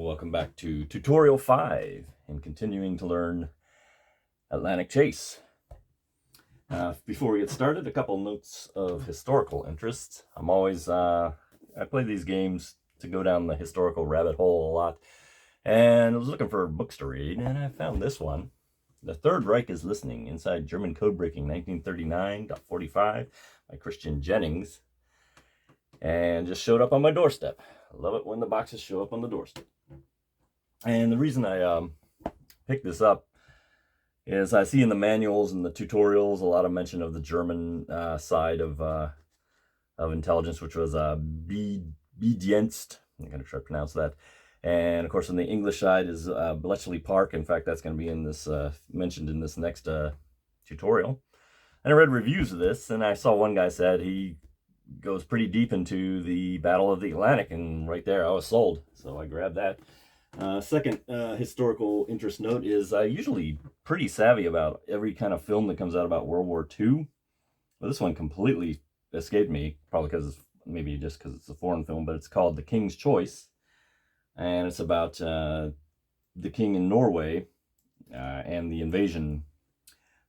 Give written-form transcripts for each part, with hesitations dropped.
welcome back to Tutorial 5 and continuing to learn Atlantic Chase. Before we get started, a couple notes of historical interest. I play these games to go down the historical rabbit hole a lot, and I was looking for books to read, and I found this one. The Third Reich is Listening, Inside German Codebreaking 1939.45 by Christian Jennings, and just showed up on my doorstep. I love it when the boxes show up on the doorstep. And the reason I picked this up is I see in the manuals and the tutorials a lot of mention of the German side of intelligence, which was B-Dienst. I'm going to try to pronounce that. And of course, on the English side is Bletchley Park. In fact, that's going to be in this mentioned in this next tutorial. And I read reviews of this, and I saw one guy said he goes pretty deep into the Battle of the Atlantic, and right there I was sold, so I grabbed that. Second historical interest note is I'm usually pretty savvy about every kind of film that comes out about World War II. Well, this one completely escaped me, probably maybe just because it's a foreign film, but it's called The King's Choice, and it's about the king in Norway and the invasion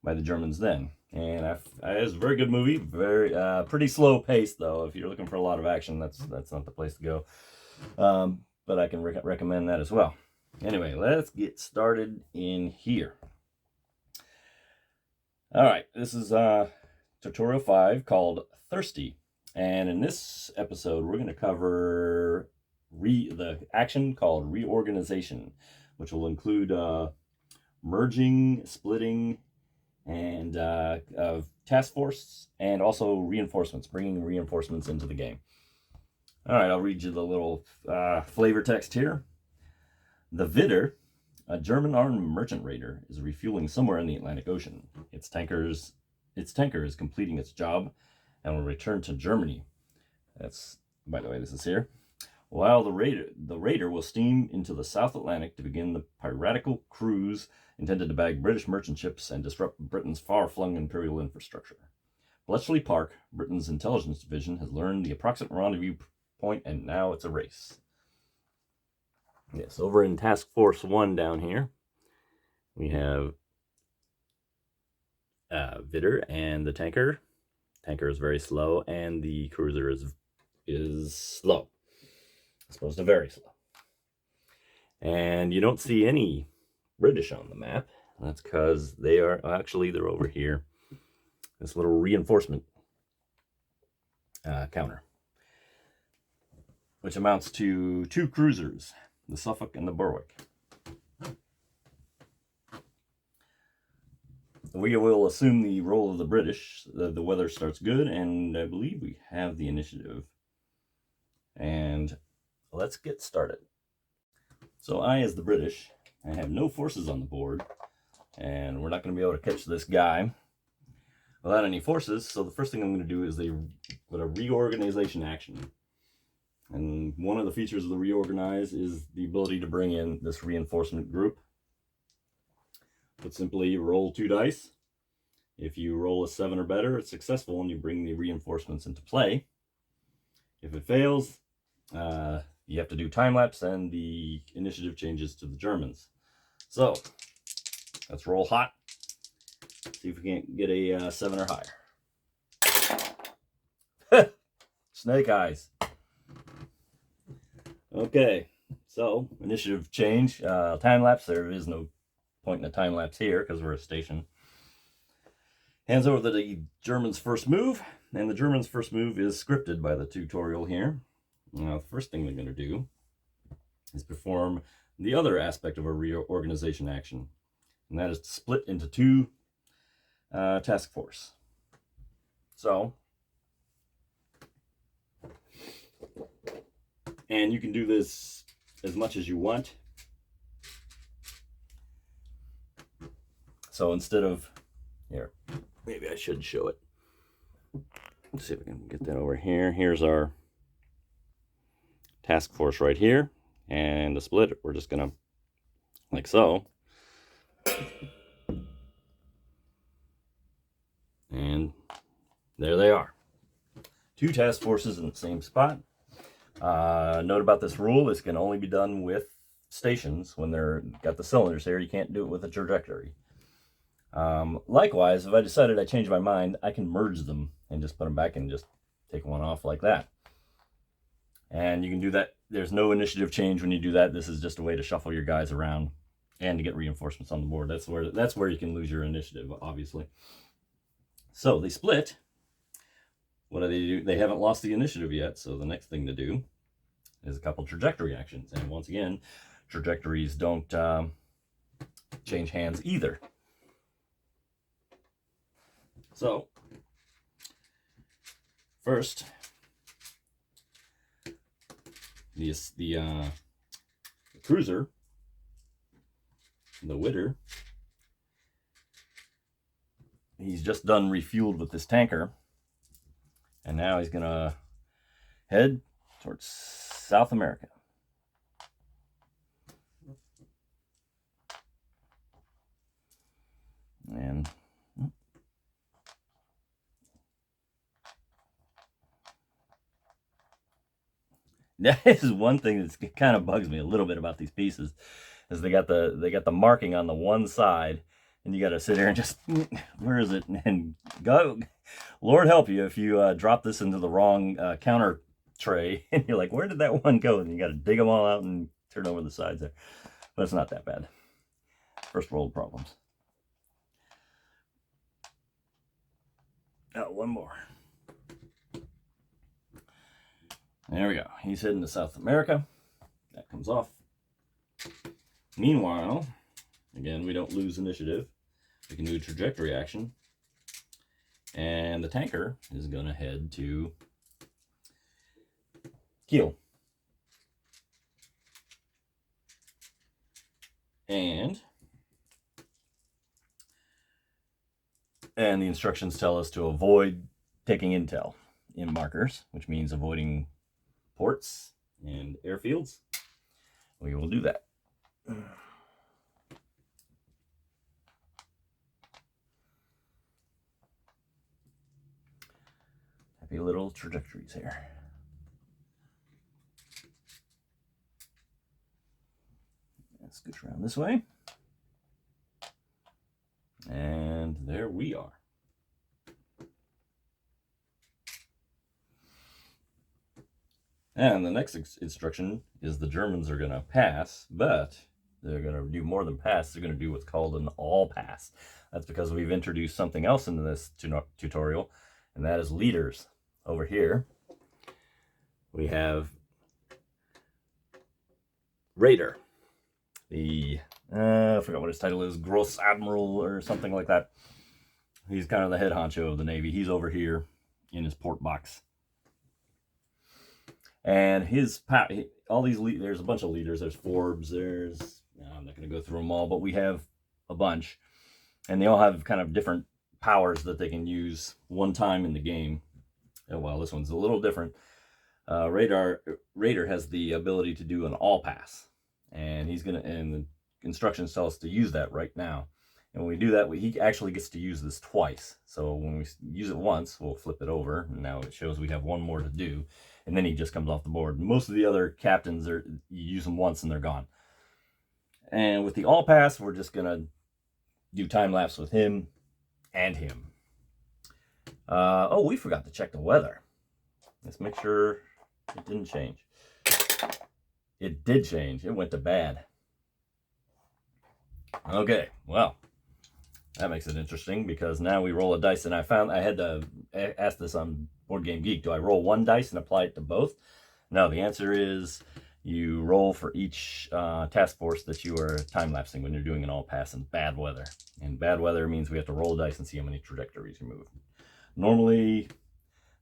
by the Germans then. And it's a very good movie, very pretty slow pace though. If you're looking for a lot of action, that's not the place to go. But I can recommend that as well. Anyway, let's get started in here. All right, this is tutorial 5 called Thirsty, and in this episode we're going to cover the action called Reorganization, which will include merging, splitting, and task force, and also reinforcements, bringing reinforcements into the game. All right, I'll read you the little flavor text here. The Widder, a German armed merchant raider, is refueling somewhere in the Atlantic Ocean. Its tanker is completing its job and will return to Germany. That's, by the way, this is here. While the raider will steam into the South Atlantic to begin the piratical cruise intended to bag British merchant ships and disrupt Britain's far-flung imperial infrastructure. Bletchley Park, Britain's intelligence division, has learned the approximate rendezvous point, and now it's a race. Yes, over in Task Force 1 down here, we have Widder and the tanker. Tanker is very slow, and the cruiser is slow. As opposed to very slow. And you don't see any British on the map. That's because they're over here. This little reinforcement counter, which amounts to 2 cruisers, the Suffolk and the Berwick. We will assume the role of the British. The weather starts good, and I believe we have the initiative. And let's get started. So I, as the British, I have no forces on the board, and we're not going to be able to catch this guy without any forces. So the first thing I'm going to do is a reorganization action. And one of the features of the Reorganize is the ability to bring in this reinforcement group. Put simply, roll 2 dice. If you roll a 7 or better, it's successful and you bring the reinforcements into play. If it fails, you have to do time lapse, and the initiative changes to the Germans. So let's roll hot. See if we can't get a 7 or higher. Snake eyes. Okay, so initiative change. Time lapse. There is no point in a time lapse here because we're a station. Hands over to the Germans' first move, and the Germans' first move is scripted by the tutorial here. Now, the first thing they're going to do is perform the other aspect of a reorganization action, and that is to split into 2 task force. So, and you can do this as much as you want. So instead of, here, maybe I should show it. Let's see if we can get that over here. Here's our task force right here, and to split it, we're just gonna, like so, and there they are. 2 task forces in the same spot. Note about this rule: this can only be done with stations when they're got the cylinders here. You can't do it with a trajectory. Likewise, if I decided I changed my mind, I can merge them and just put them back and just take one off like that. And you can do that. There's no initiative change when you do that. This is just a way to shuffle your guys around and to get reinforcements on the board. That's where you can lose your initiative, obviously. So they split. What do they do? They haven't lost the initiative yet, so the next thing to do is a couple trajectory actions. And once again, trajectories don't change hands either. So, first, the cruiser, the Widder, he's just done refueled with this tanker, and now he's gonna head towards South America. And that is one thing that kind of bugs me a little bit about these pieces, is they got the marking on the one side, and you got to sit here and just, where is it? And go, Lord help you if you drop this into the wrong counter tray, and you're like, where did that one go? And you got to dig them all out and turn over the sides there. But it's not that bad. First world problems. Oh, one more. There we go. He's heading to South America. That comes off. Meanwhile, again, we don't lose initiative. We can do a trajectory action. And the tanker is going to head to Kiel. And the instructions tell us to avoid taking intel in markers, which means avoiding ports and airfields. We will do that. Happy little trajectories here. Let's scooch around this way. And there we are. And the next instruction is the Germans are going to pass, but they're going to do more than pass. They're going to do what's called an all pass. That's because we've introduced something else into this tutorial, and that is leaders. Over here, we have Reorganize. I forgot what his title is, Gross Admiral or something like that. He's kind of the head honcho of the Navy. He's over here in his port box. And all these, there's a bunch of leaders. There's Forbes, I'm not going to go through them all, but we have a bunch. And they all have kind of different powers that they can use one time in the game. Oh, well, this one's a little different. Raider has the ability to do an all pass. And the instructions tell us to use that right now. And when we do that, he actually gets to use this twice. So when we use it once, we'll flip it over. And now it shows we have one more to do. And then he just comes off the board. Most of the other captains, you use them once and they're gone. And with the all pass, we're just going to do time lapse with him and him. Oh, we forgot to check the weather. Let's make sure it didn't change. It did change. It went to bad. Okay, well, that makes it interesting because now we roll a dice, and I had to ask this on Board Game Geek. Do I roll one dice and apply it to both? No, the answer is you roll for each task force that you are time-lapsing when you're doing an all-pass in bad weather. And bad weather means we have to roll a dice and see how many trajectories you move. Normally,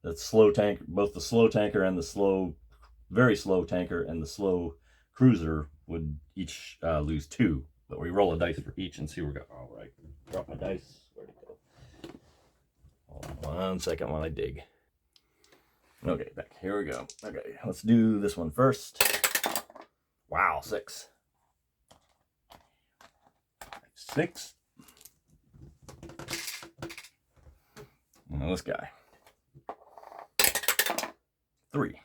the slow tank, both the slow tanker and the very slow tanker and the slow cruiser would each lose 2. But we roll a dice for each and see where we go. All right, drop my dice. Where'd it go? Hold on 1 second while I dig. Okay, back. Here we go. Okay, let's do this one first. Wow, 6. 6. Now this guy. 3.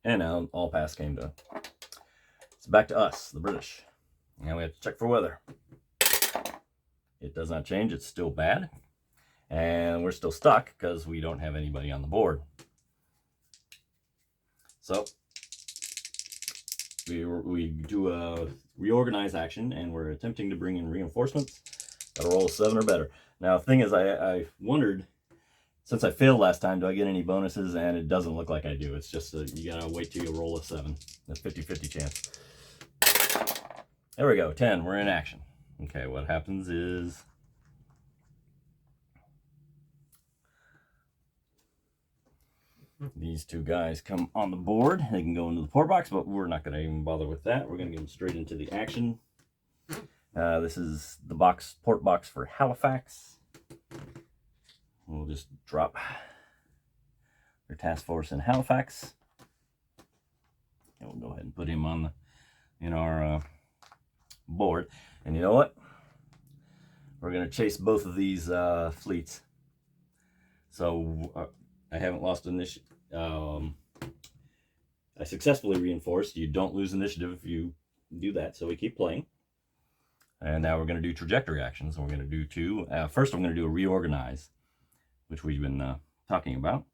And now all pass came to. It's back to us, the British. Now we have to check for weather. It does not change. It's still bad. And we're still stuck because we don't have anybody on the board. So we do a reorganize action, and we're attempting to bring in reinforcements. Got to roll a 7 or better. Now, the thing is, I wondered, since I failed last time, do I get any bonuses? And it doesn't look like I do. It's just you got to wait till you roll a 7. A 50-50 chance. There we go, 10. We're in action. Okay, what happens is these two guys come on the board. They can go into the port box, but we're not going to even bother with that. We're going to get them straight into the action. This is the port box for Halifax. We'll just drop their task force in Halifax. And we'll go ahead and put him on in our board. And you know what? We're going to chase both of these fleets. So I haven't lost initiative. I successfully reinforced. You don't lose initiative if you do that. So we keep playing. And now we're going to do trajectory actions. We're going to do 2. First, I'm going to do a reorganize, which we've been talking about.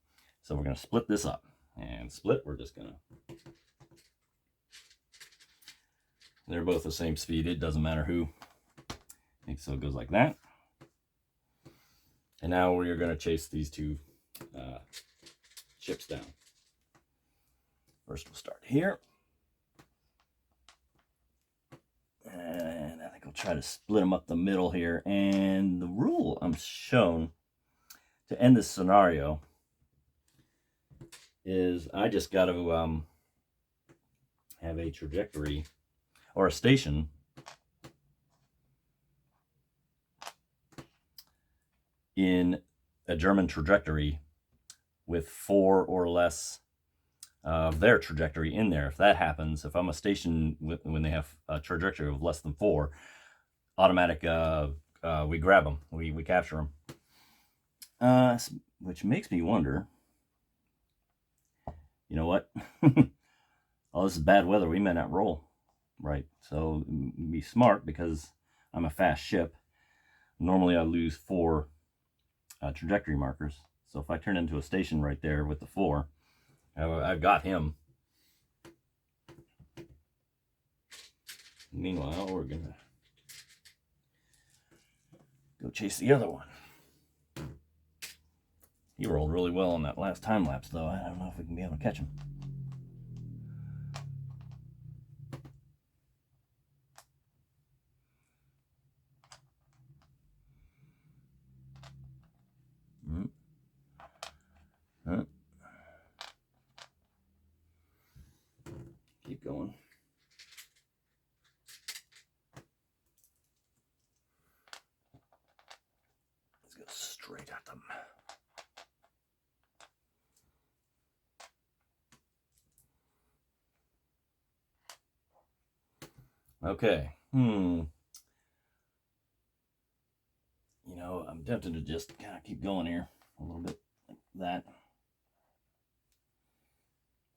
So we're going to split this up. And split, we're just going to... They're both the same speed. It doesn't matter who. So it goes like that. And now we're going to chase these 2 ships down. First, we'll start here. And I think I'll try to split them up the middle here. And the rule I'm shown to end this scenario is I just got to have a trajectory or a station in a German trajectory with 4 or less of their trajectory in there. If that happens, if I'm a station when they have a trajectory of less than 4, automatic, we grab them, we capture them. Which makes me wonder, you know what? Oh, this is bad weather. We may not roll right. So be smart, because I'm a fast ship. Normally I lose 4 trajectory markers. So if I turn into a station right there with the 4, I've got him. Meanwhile, we're gonna go chase the other one. He rolled really well on that last time lapse, though. I don't know if we can be able to catch him. Keep going. Let's go straight at them. Okay. You know, I'm tempted to just kind of keep going here a little bit like that.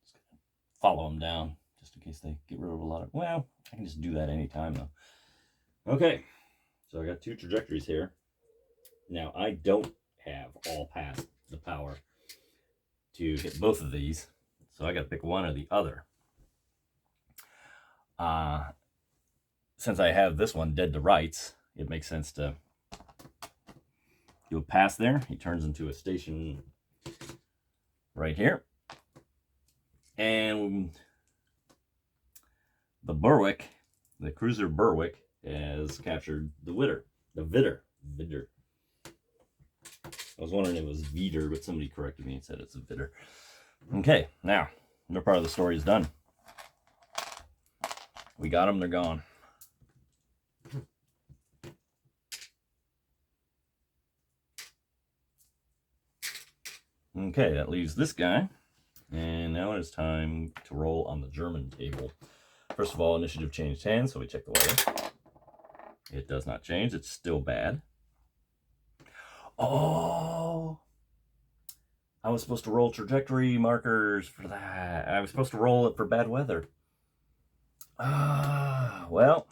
Just gonna follow them down just in case they get rid of a lot of... Well, I can just do that anytime though. Okay, so I got 2 trajectories here. Now, I don't have all past the power to hit both of these, so I got to pick one or the other. Since I have this one dead to rights, it makes sense to do a pass there. He turns into a station right here. And the Berwick, the cruiser Berwick, has captured the Widder. The Widder. I was wondering if it was Widder, but somebody corrected me and said it's a Widder. Okay, now, their part of the story is done. We got them, they're gone. Okay, that leaves this guy. And now it is time to roll on the German table. First of all, initiative changed hands, so we check the weather. It does not change. It's still bad. Oh! I was supposed to roll trajectory markers for that. I was supposed to roll it for bad weather. Well,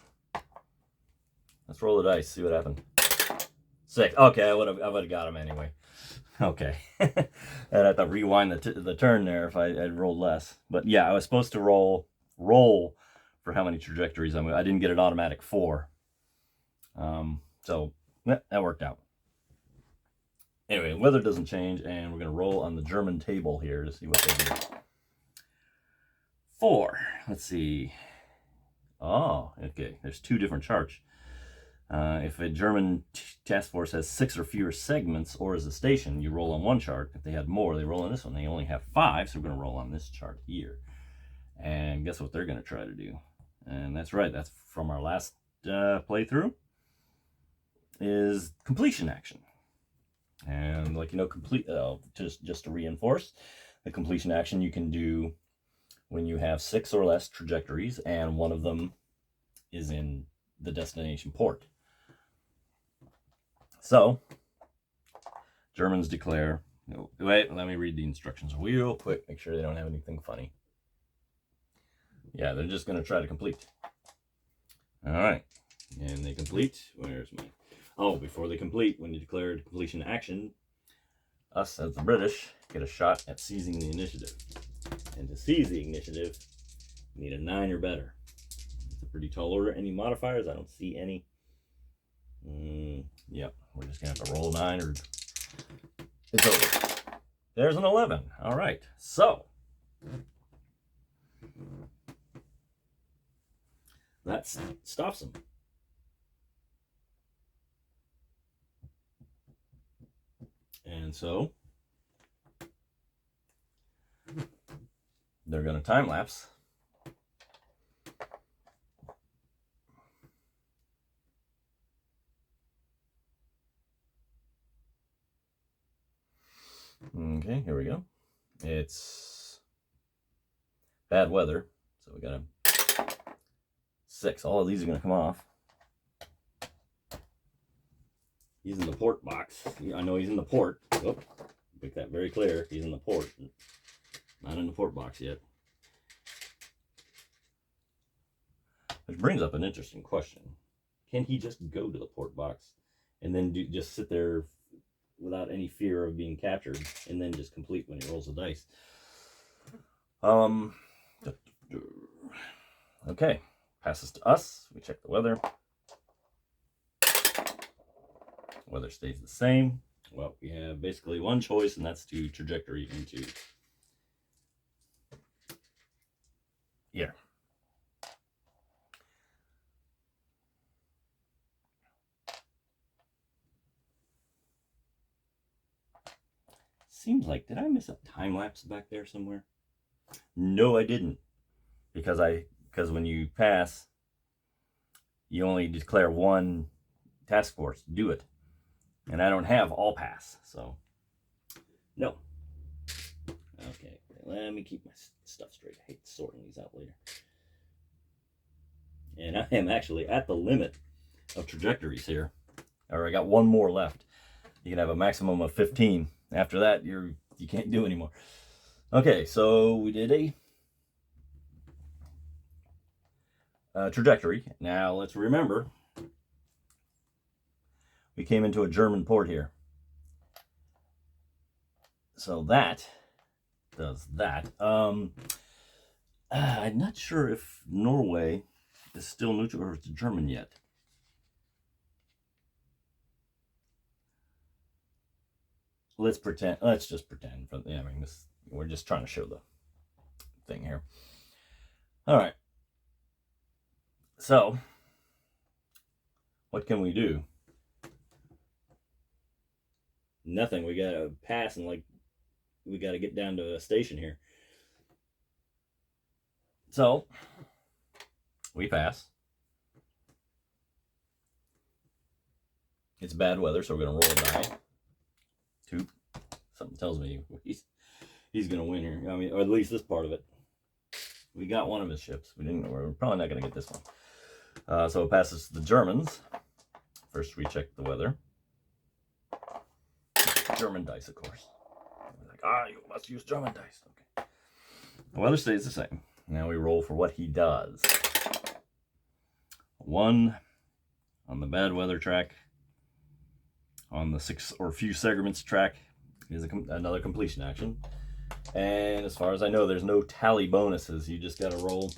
let's roll the dice, see what happened. 6. Okay, I would have got him anyway. Okay. And I thought rewind the turn there if I'd rolled less. But yeah, I was supposed to roll for how many trajectories I didn't get an automatic 4. So yeah, that worked out. Anyway, weather doesn't change, and we're going to roll on the German table here to see what they do. 4. Let's see. Oh, okay. There's 2 different charts. If a German task force has 6 or fewer segments or is a station, you roll on one chart. If they had more, they roll on this one. They only have 5, so we're going to roll on this chart here. And guess what they're going to try to do? And that's right. That's from our last playthrough. Is completion action. And like, you know, just to reinforce, the completion action you can do when you have 6 or less trajectories and one of them is in the destination port. So, Germans declare, wait, let me read the instructions real quick, make sure they don't have anything funny. Yeah, they're just going to try to complete. All right, and they complete. Where's my... Oh, before they complete, when you declare completion action, us as the British get a shot at seizing the initiative. And to seize the initiative, you need a 9 or better. It's a pretty tall order. Any modifiers? I don't see any. Yep, we're just going to have to roll a 9 or it's over. There's an 11. All right, so that stops them. And so they're going to time lapse. Okay, here we go. It's bad weather, so we got a 6. All of these are going to come off. He's in the port box. I know he's in the port. Oh, make that very clear. He's in the port. Not in the port box yet. Which brings up an interesting question. Can he just go to the port box and then just sit there without any fear of being captured and then just complete when he rolls the dice? Okay. Passes to us. We check the weather. Weather stays the same. Well, we have basically one choice, and that's to trajectory into here. Seems like, did I miss a time lapse back there somewhere? No, I didn't. Because when you pass, you only declare one task force. Do it. And I don't have all pass, so no. Okay, let me keep my stuff straight. I hate sorting these out later. And I am actually at the limit of trajectories here. Or I got one more left. You can have a maximum of 15. After that, you can't do anymore. Okay, so we did a trajectory. Now let's remember, we came into a German port here. So that does that. I'm not sure if Norway is still neutral or if it's German yet. Let's pretend. Let's just pretend. I mean, we're just trying to show the thing here. All right. So, what can we do? Nothing. We gotta pass and we gotta get down to a station here. So, we pass. It's bad weather, so we're gonna roll a die. 2. Something tells me he's gonna win here. I mean, or at least this part of it. We got one of his ships. We're probably not gonna get this one. So it passes to the Germans. First, we check the weather. German dice, of course. Like, You must use German dice. Okay. The weather stays the same. Now we roll for what he does. 1 on the bad weather track. On the 6 or few segments track is another completion action. And as far as I know, there's no tally bonuses. You just got to roll.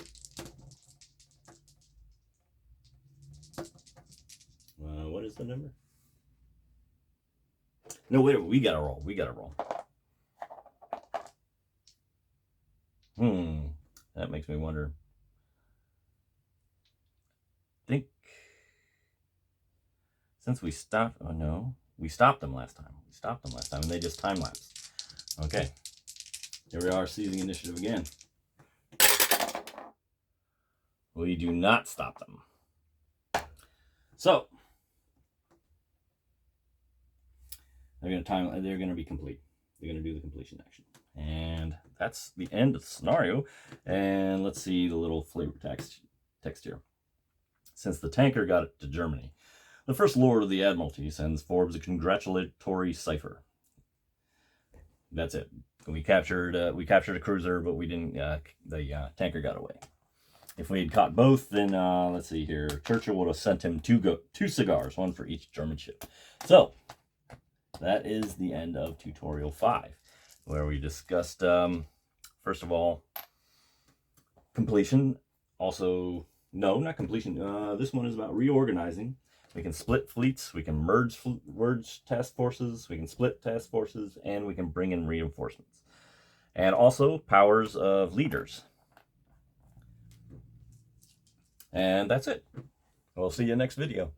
What is the number? No, wait, we got to roll. We got to roll. That makes me wonder. I think since we stopped, oh no, we stopped them last time. We stopped them last time and they just time lapsed. Okay. Here we are, seizing initiative again. We do not stop them. So they're going to be complete. They're going to do the completion action. And that's the end of the scenario. And let's see the little flavor text here. Since the tanker got it to Germany, the First Lord of the Admiralty sends Forbes a congratulatory cipher. That's it. We captured a cruiser, but we didn't. The tanker got away. If we had caught both, then let's see here. Churchill would have sent him 2 cigars, 1 for each German ship. So that is the end of tutorial 5, where we discussed first of all completion. Also, no, not completion. This one is about reorganizing. We can split fleets, we can merge task forces, we can split task forces, and we can bring in reinforcements. And also powers of leaders. And that's it. We'll see you next video.